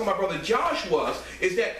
talking to my brother Josh is that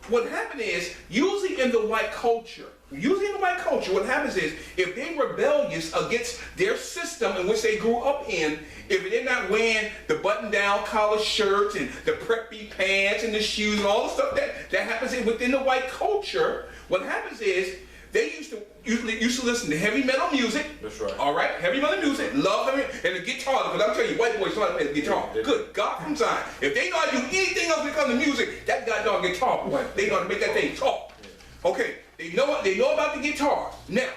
what happened is, usually in the white culture, what happens is, if they're rebellious against their system in which they grew up in, if they're not wearing the button-down collar shirts and the preppy pants and the shoes and all the stuff that happens within the white culture, what happens is, they used to listen to heavy metal music. That's right. All right, heavy metal music, love heavy, and the guitar. Because I'm telling you, white boys know how to play the guitar. Yeah, good God from Zion. If they know how to do anything else when it comes to music, that goddamn guitar, boy, they know how to make that thing talk. Yeah. Okay, they know about the guitar. Now,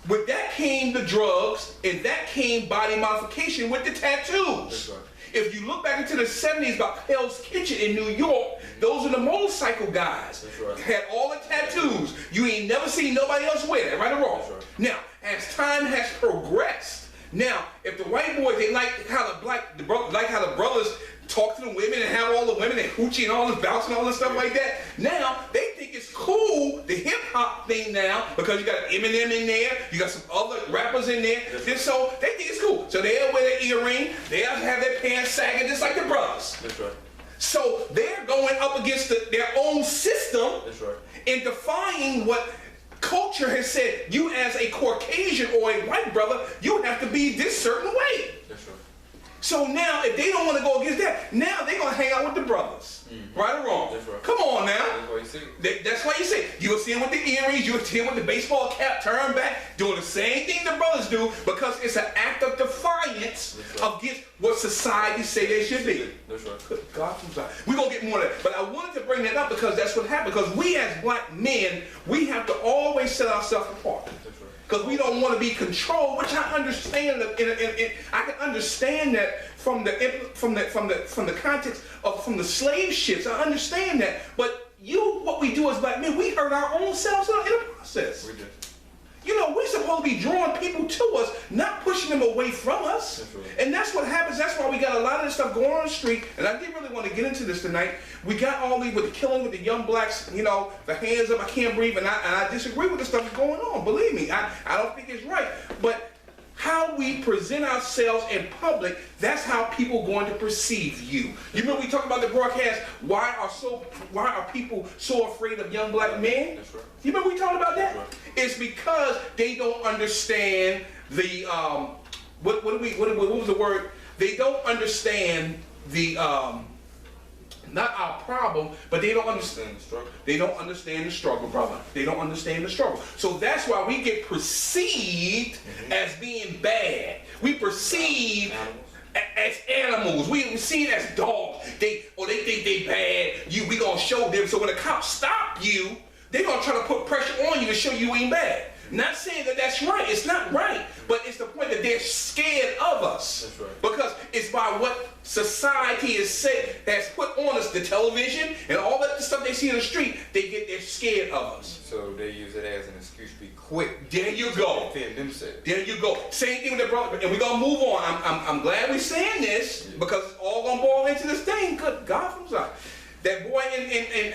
with that came the drugs, and that came body modification with the tattoos. That's right. If you look back into the 70s about Hell's Kitchen in New York, those are the motorcycle guys. That's right. Had all the tattoos. You ain't never seen nobody else wear that, right or wrong? That's right. Now, as time has progressed, now if the white boys, they like how the brothers talk to the women and have all the women and hoochie and all this bouncing and all this stuff like that. Now they think it's cool, the hip hop thing now, because you got Eminem in there, you got some other rappers in there, and so they think it's cool. So they'll wear their earring, they'll have their pants sagging just like the brothers. That's right. So they're going up against their own system. That's right. And defying what culture has said. You as a Caucasian or a white brother, you have to be this certain way. That's right. So now, if they don't want to go against that, now they're going to hang out with the brothers. Right or wrong? That's right. Come on now. That's why you see. That's why you see. You'll see them with the earrings, you'll see them with the baseball cap turned back, doing the same thing the brothers do, because it's an act of defiance against what society say they should be. That's right. Good God from Zion. We're going to get more of that. But I wanted to bring that up because that's what happened. Because we as black men, we have to always set ourselves apart. That's right. Because we don't want to be controlled, which I understand. I can understand that from the context of from the slave ships. I understand that. But what we do as black men, we hurt our own selves in the process. We did. You know, we're supposed to be drawing people to us, not pushing them away from us. That's right. And that's what happens. That's why we got a lot of this stuff going on the street. And I didn't really want to get into this tonight. We got all these with the killing with the young blacks, you know, the hands up, I can't breathe. And I disagree with the stuff that's going on. Believe me, I don't think it's right. But how we present ourselves in public, that's how people are going to perceive you. You remember we talked about the broadcast, why are people so afraid of young black men? That's right. You remember we talked about that? That's right. It's because they don't understand the what was the word? They don't understand the not our problem, but they don't understand the struggle. They don't understand the struggle, brother. They don't understand the struggle. So that's why we get perceived as being bad. We perceive as animals. We see it as dogs. They think they bad. We gonna show them. So when the cops stop you, they gonna try to put pressure on you to show you ain't bad. Not saying that that's right. It's not right. But it's the point that they're scared of us. That's right. Because it's by what society has put on us, the television and all that stuff they see in the street, they're scared of us. So they use it as an excuse to be quick. There you go. Defend themselves. There you go. Same thing with the brother. And we're going to move on. I'm glad we're saying this because it's all going to boil into this thing. Good God from Zion. That boy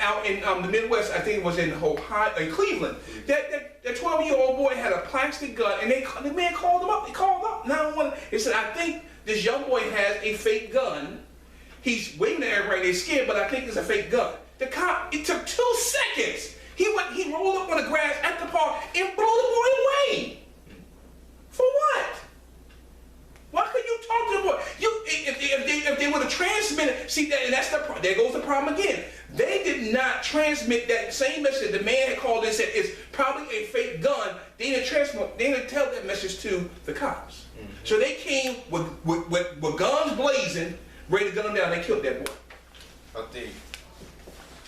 out in the Midwest, I think it was in Ohio, in Cleveland. That 12-year-old boy had a plastic gun, and the man called him up. He called up 911. He said, "I think this young boy has a fake gun. He's waving at everybody. They're scared, but I think it's a fake gun." The cop. It took 2 seconds. He rolled up on the grass at the park and blew the boy away. For what? Why could you talk to the boy? If they would have transmitted, see that, and there goes the problem again. They did not transmit that same message. The man had called and said it's probably a fake gun. They didn't tell that message to the cops. So they came with guns blazing, ready to gun them down. They killed that boy. I think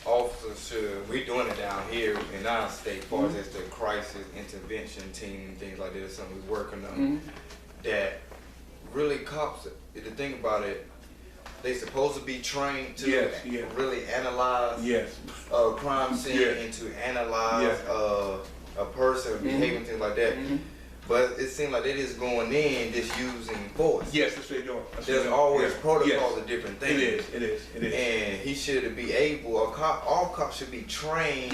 officers should, we're doing it down here in our state, as far as the crisis intervention team and things like that, is something we're working on. That really cops, the thing about it, they supposed to be trained to really analyze a crime scene and to analyze a person behaving, things like that. But it seems like they just going in, just using force. Yes, that's what they're doing. There's always protocols of different things. It is. And he should be able, all cops should be trained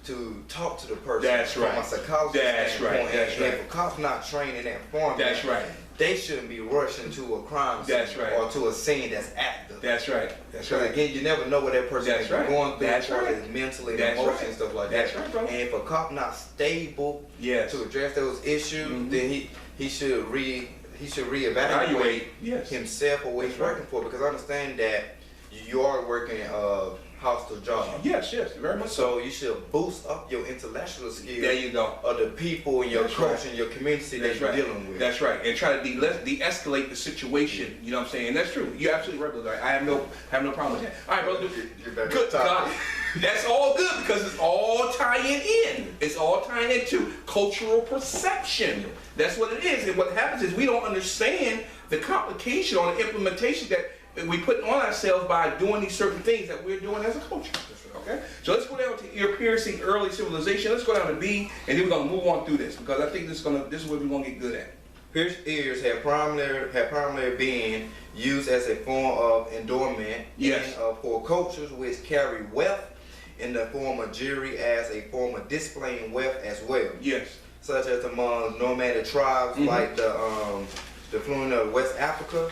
to talk to the person That's right. from a psychologist standpoint. That's right. If a cop's not trained in that format, they shouldn't be rushing to a crime scene or to a scene that's active. That's right. That's right. Again, you never know what that person is going through, mentally, emotionally, and stuff like that. That's right, bro. And if a cop not stable to address those issues, then he should reevaluate himself or what he's working for, because I understand that you are working hostile job. Yes, very much so. You should boost up your intellectual skills. There you go. Of the people in your culture and your community that you're dealing with. That's right. And try to de-escalate the situation. You know what I'm saying? And that's true. You're absolutely right, brother. I have no problem with that. All right, brother. Good God. That's all good because it's all tying in. It's all tying into cultural perception. That's what it is. And what happens is we don't understand the complication or the implementation that we put on ourselves by doing these certain things that we're doing as a culture. Okay? So let's go down to ear piercing, early civilization. Let's go down to B, and then we're going to move on through this because I think this is where we're going to get good at. Pierced ears have primarily been used as a form of endowment for cultures which carry wealth in the form of jewelry as a form of displaying wealth as well. Yes. Such as among nomadic tribes like the fluent of West Africa.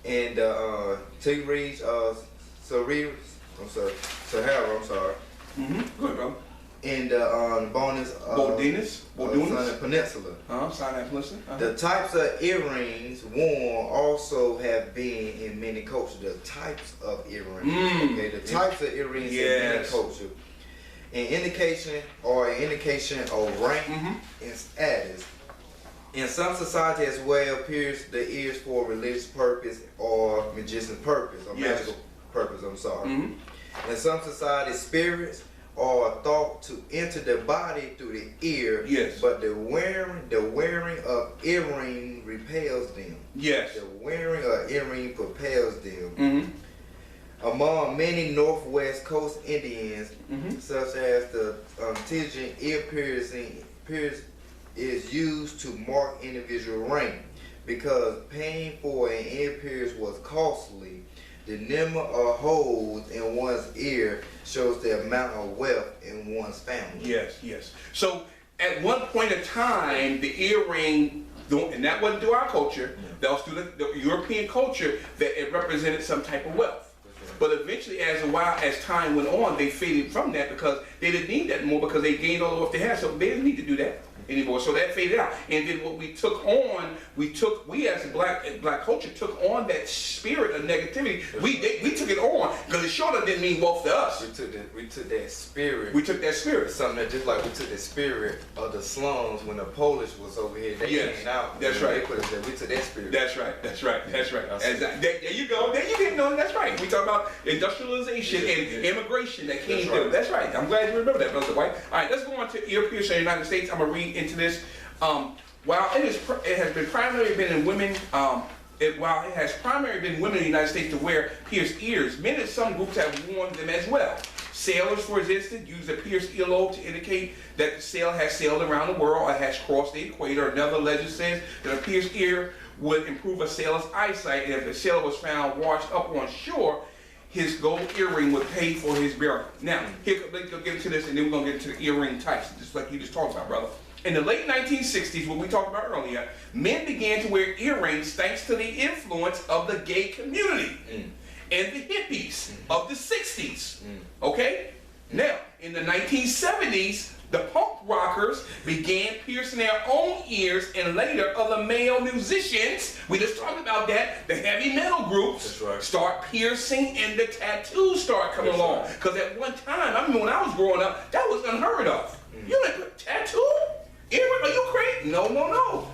And Tigris, Sahara, Good, bro. And Sinai Peninsula. Sinai Peninsula. The types of earrings worn also have been in many cultures. The types of earrings. Okay, the types of earrings in many cultures. An indication of rank and status. In some society as well, pierce the ears for religious purpose or magician purpose, or magical purpose, In some societies, spirits are thought to enter the body through the ear, but the wearing of earring repels them. The wearing of earring propels them. Among many Northwest Coast Indians, such as the Tijan ear piercing is used to mark individual rank. Because paying for an ear pierce was costly, the number of holes in one's ear shows the amount of wealth in one's family. Yes. So at one point in time, the earring, and that wasn't through our culture, that was through the European culture, that it represented some type of wealth. But eventually, as time went on, they faded from that because they didn't need that anymore because they gained all the wealth they had, so they didn't need to do that anymore. So that faded out. And then what we as a black culture took on that spirit of negativity. We took it on because it sure didn't mean wealth to us. We took that spirit. Something that just like we took the spirit of the slums when the Polish was over here. They came out. That's right. They put us there. We took that spirit. That's right. There you go. There you didn't know. That's right. We talk about industrialization and immigration that came through. That's right. I'm glad you remember that, Brother White. All right, let's go on to ear piercing in the United States. I'm gonna read into this. While it has primarily been in women in the United States to wear pierced ears, men in some groups have worn them as well. Sailors, for instance, use a pierced earlobe to indicate that the sail has sailed around the world or has crossed the equator. Another legend says that a pierced ear would improve a sailor's eyesight, and if the sailor was found washed up on shore, his gold earring would pay for his burial. Now, let's go get into this, and then we're going to get into the earring types, just like you just talked about, brother. In the late 1960s, what we talked about earlier, men began to wear earrings thanks to the influence of the gay community and the hippies of the 60s. Okay? Now, in the 1970s, the punk rockers began piercing their own ears, and later other male musicians, we just talked about that, the heavy metal groups start piercing and the tattoos start coming along. Because at one time, I remember when I was growing up, that was unheard of. You didn't put tattoo? Earring? Are you crazy? No.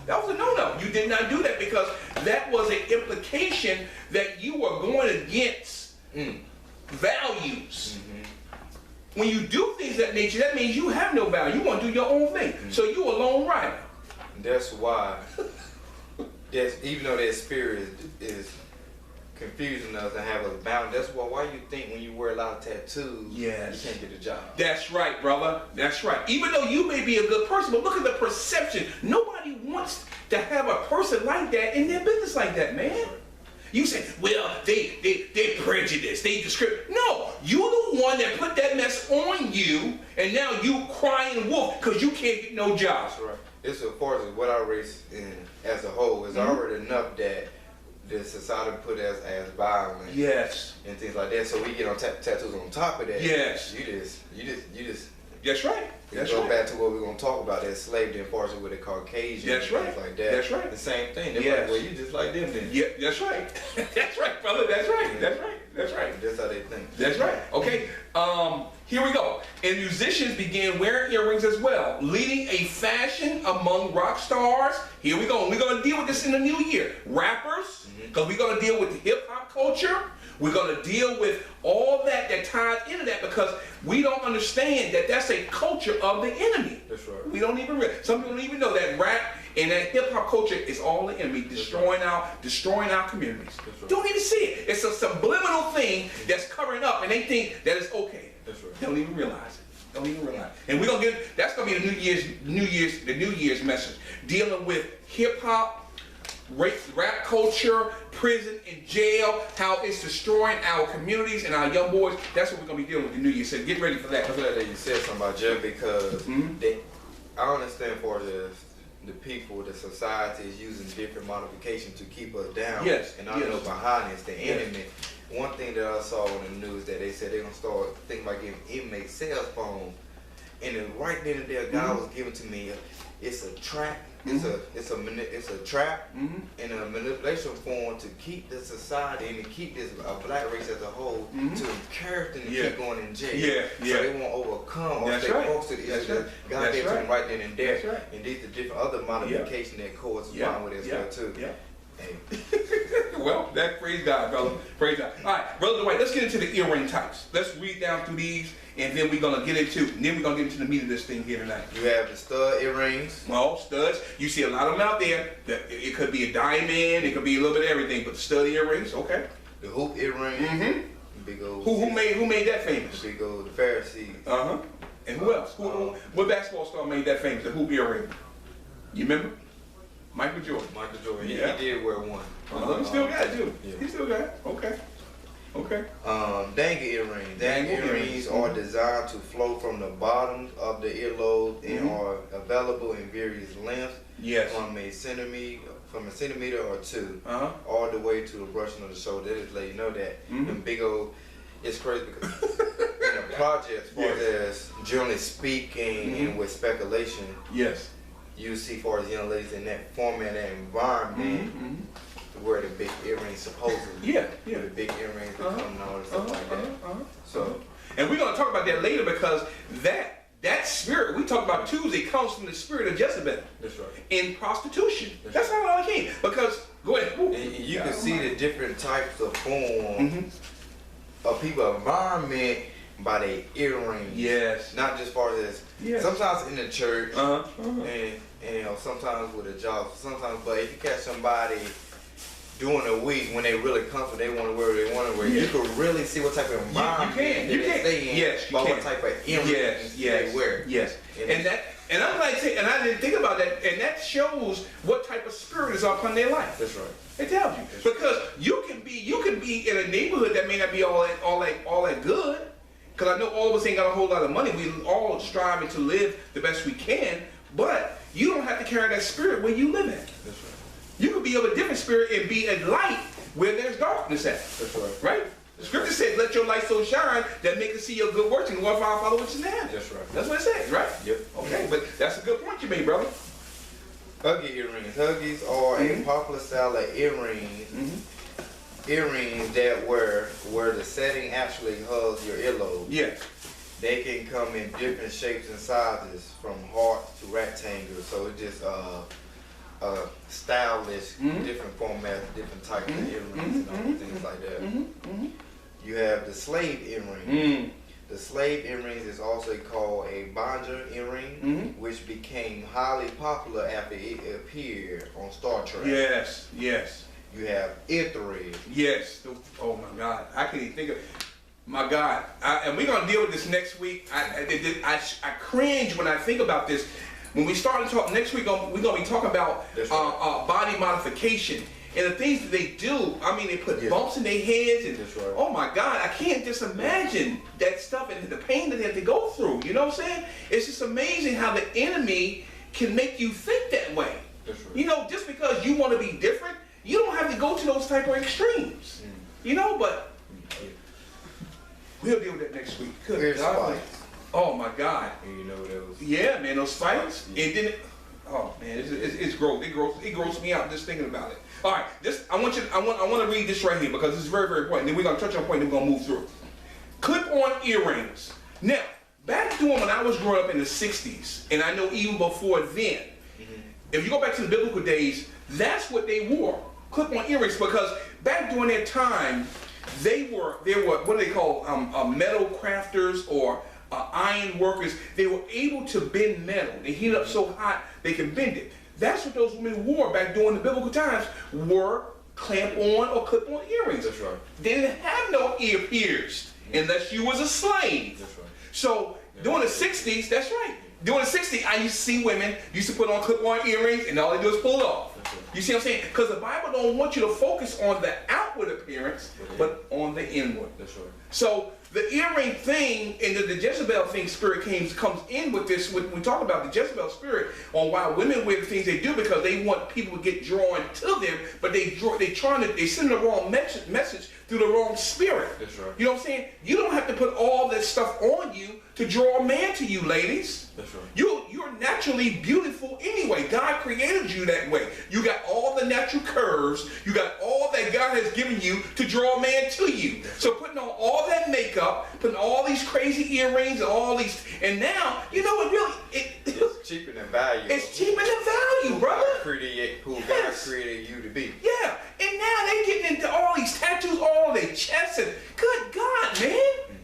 That was a no-no. You did not do that because that was an implication that you were going against values. When you do things of that nature, that means you have no value. You want to do your own thing. So you're a lone rider. That's why, even though that spirit is confusing us and have us bound, that's why you think when you wear a lot of tattoos, you can't get a job. That's right, brother. That's right. Even though you may be a good person, but look at the perception. Nobody wants to have a person like that in their business like that, man. You say, well, they prejudice, they discriminate. No, you're the one that put that mess on you, and now you crying wolf because you can't get no job. it's as far as what our race in as a whole is already enough that the society put as violent. Yes. And things like that. So we get on tattoos on top of that. Yes. You just. That's right. That's go right. back to what we're gonna talk about, that slave enforcement with the Caucasian. That's right. Things like that. That's right. The same thing. They're Yes. like, well, you just like them then. Yeah, that's right. That's right, brother. That's right. Yeah. That's right. That's right. That's how they think. That's right. Okay. Here we go. And musicians began wearing earrings as well, leading a fashion among rock stars. Here we go. We're gonna deal with this in the new year. Rappers, because we're gonna deal with the hip hop culture. We're gonna deal with all that ties into that, because we don't understand that that's a culture of the enemy. That's right. We don't even realize. Some people don't even know that rap and that hip hop culture is all the enemy, destroying our communities. Right. Don't even see it. It's a subliminal thing that's covering up, and they think that it's okay. That's right. They don't even realize it. Don't even realize it. And we're gonna that's gonna be the New Year's message, dealing with hip hop, rap culture, prison and jail, how it's destroying our communities and our young boys. That's what we're gonna be dealing with the New Year. So get ready for that. I'm glad that you said something about Jeff, because I understand for the people, the society is using different modifications to keep us down. Yes. And I know behind it's the enemy. One thing that I saw on the news that they said they're gonna start thinking about giving inmates cell phone, and then right then and there, God was giving to me, it's a trap. It's a trap and a manipulation form to keep the society and to keep this black race as a whole to encourage them to keep going in jail. So they won't overcome or stay close to the issue. God gave to them right then and there. And these are different other modifications that correspond with it as well too. Hey. Well, praise God, brother. Praise God. All right, brother Dwight, let's get into the earring types. Let's read down through these, and then we're gonna get into the meat of this thing here tonight. You have the stud earrings. Well, studs. You see a lot of them out there. It could be a diamond. It could be a little bit of everything. But the stud earrings, okay. The hoop earrings. Big old. Who made that famous? Big old the Pharisees. And who else? What basketball star made that famous? The hoop earring. You remember? Michael Jordan. Michael Jordan. He did wear one. He still got it too. Yeah. He still got it. Okay. Dangle earrings. Dangle earrings are designed to flow from the bottom of the earlobe and are available in various lengths. Yes. From a centimeter or two, all the way to the brushing of the shoulder. They just let you know that. Them big old. It's crazy because in a project, as far as generally speaking and with speculation. Yes. You see, for as young ladies in that format, that environment, wear the big earrings supposedly. The big earrings that come and all this stuff like that. So, and we're gonna talk about that later, because that spirit we talked about Tuesday comes from the spirit of Jezebel. That's right. In prostitution. That's how it came. Because go ahead. And you can see the different types of form of people environment by their earrings. Yes. Not just far as sometimes in the church and you know, sometimes with a job, sometimes, but if you catch somebody during the week when they really comfortable, they want to wear what they want to wear, you can really see what type of environment they stay in. Yes, you by can. What type of earrings they wear. Yes. And I'm like saying, and I didn't think about that, and that shows what type of spirit is upon their life. That's right. It tells you. Because you can be in a neighborhood that may not be all that good. Because I know all of us ain't got a whole lot of money. We all striving to live the best we can, but you don't have to carry that spirit where you live in. That's right. You could be of a different spirit and be a light where there's darkness at. That's right. Right? The scripture says, let your light so shine that make us see your good works and glorify our Father which is in heaven. That's right. That's what it says, right? Yep. Okay, but that's a good point you made, brother. Huggy earrings. Huggies are a popular style of earrings. Earrings that where the setting actually hugs your earlobe. Yeah. They can come in different shapes and sizes, from heart to rectangle. So it's just stylish, different formats, different types of earrings and all things like that. You have the slave earring. The slave earrings is also called a Bondage earring, which became highly popular after it appeared on Star Trek. Yes, yes. You have ear thread. Yes. Oh my God. I can't even think of. My God. And we're gonna deal with this next week. I cringe when I think about this. When we start to talk next week, we're gonna be talking about body modification and the things that they do. I mean, they put bumps in their heads, and oh my God, I can't just imagine that stuff and the pain that they have to go through. You know what I'm saying? It's just amazing how the enemy can make you think that way. That's right. You know, just because you want to be different, you don't have to go to those type of extremes. You know, but we'll deal with that next week. Here's God. fights. Oh my God. And you know those. Yeah, man, those fights. Yeah. And then, oh man, it's gross. It grosses me out just thinking about it. All right, I want to read this right here because it's very, very important. Then we're gonna touch on a point. And we're gonna move through. Clip-on earrings. Now, back then when I was growing up in the '60s, and I know even before then, if you go back to the biblical days, that's what they wore. Clip-on earrings, because back during that time, they were what do they call metal crafters or iron workers. They were able to bend metal. They heat it up so hot they can bend it. That's what those women wore back during the biblical times, were clamp-on or clip-on earrings. That's right. They didn't have no ear pierced unless you was a slave. That's right. So during the '60s, that's right. During the '60s, I used to see women used to put on clip-on earrings, and all they do is pull it off. That's right. You see what I'm saying? Because the Bible don't want you to focus on the outward appearance, but on the inward. That's right. So the earring thing and the Jezebel thing spirit comes in with this. When we talk about the Jezebel spirit on why women wear the things they do, because they want people to get drawn to them, but they send the wrong message through the wrong spirit. That's right. You know what I'm saying? You don't have to put all that stuff on you to draw a man to you, ladies. That's right. You're naturally beautiful anyway. God created you that way. You got all the natural curves. You got all that God has given you to draw a man to you. So putting on all that makeup, putting all these crazy earrings and all these, and now, you know what really, It's cheaper than value. it's cheaper than value, brother. Who God Yes. created you to be. Yeah, and now they getting into all these tattoos all on their chests, and good God, man.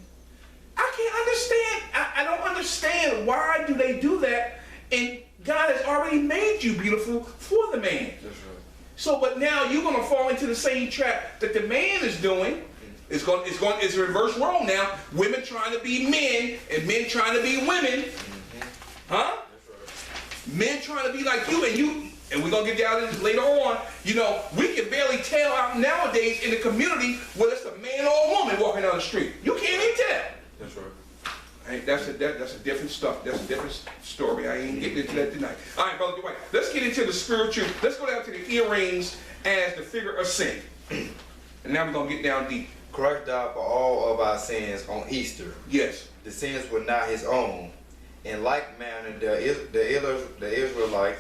I can't understand. I don't understand why do they do that, and God has already made you beautiful for the man. That's right. So, but now you're gonna fall into the same trap that the man is doing. It's a reverse world now. Women trying to be men and men trying to be women. Huh? That's right. Men trying to be like you, and we're gonna get down to this later on. You know, we can barely tell out nowadays in the community whether it's a man or a woman walking down the street. You can't even tell. That's right. Hey, that's a different stuff. That's a different story. I ain't getting into that tonight. All right, brother Dwight. Let's get into the spiritual. Let's go down to the earrings as the figure of sin. And now we're gonna get down deep. Christ died for all of our sins on Easter. Yes. The sins were not his own. In like manner, the Israelites,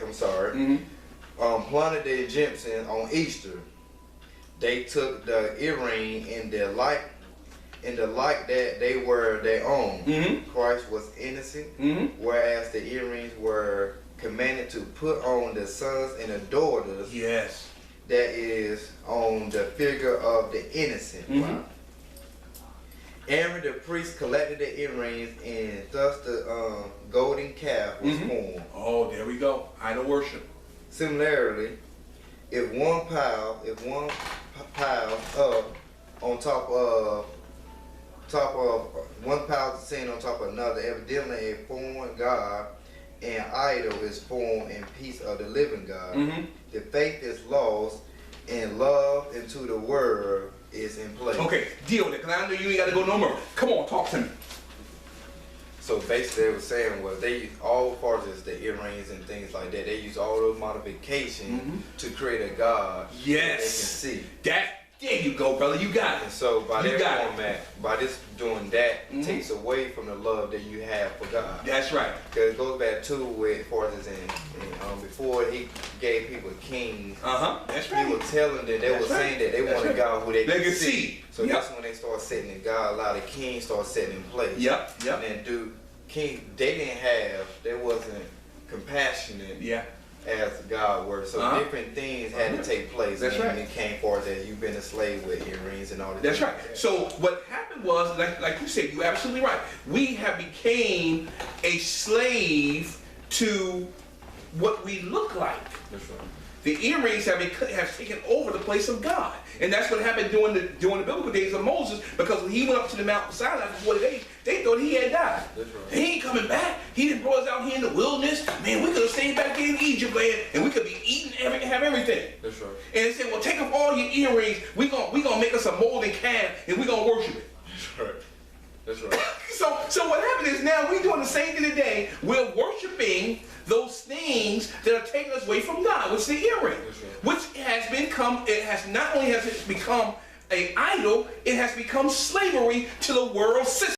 planted the Egyptians on Easter. They took the earring in the light that they were their own. Christ was innocent, whereas the earrings were commanded to put on the sons and the daughters. Yes. That is on the figure of the innocent. Wow. Aaron the priest collected the earrings, and thus the golden calf was formed. Oh, there we go. Idol worship. Similarly, if one pile on top of one pile of sin on top of another, evidently a foreign god and idol is formed in peace of the living God. The faith is lost, and love into the world is in place. Okay, deal with it, because I know you ain't got to go no more. Come on, talk to me. So basically, they were saying was they use all parts of the earrings and things like that. They use all those modifications to create a god that they can see. There you go, brother. You got And it. so by You that got format, by this doing that, takes away from the love that you have for God. That's right. Because it goes back to where, for instance, before he gave people kings, That's right. he was telling them, they were saying that they wanted God who they could see. So that's when they started setting in God. A lot of kings started setting in place. Yep. And then they wasn't compassionate. As God were. So different things had to take place. That's right. And it came forth that you've been a slave with earrings and all that. That's right. So what happened was, like you said, you're absolutely right. We have became a slave to what we look like. That's right. The earrings have taken over the place of God. And that's what happened during the biblical days of Moses, because when he went up to the Mount Sinai for 40 days, they thought he had died. That's right. He ain't coming back. He done brought us out here in the wilderness. Man, we could have stayed back in Egypt land, and we could be eating and have everything. That's right. And they said, well, take off all your earrings. We gonna make us a molded calf, and we gonna worship it. That's right. That's right. So what happened is now we doing the same thing today. We're worshiping those things taken us away from God, which is the earring, which has become, not only has it become an idol, it has become slavery to the world system.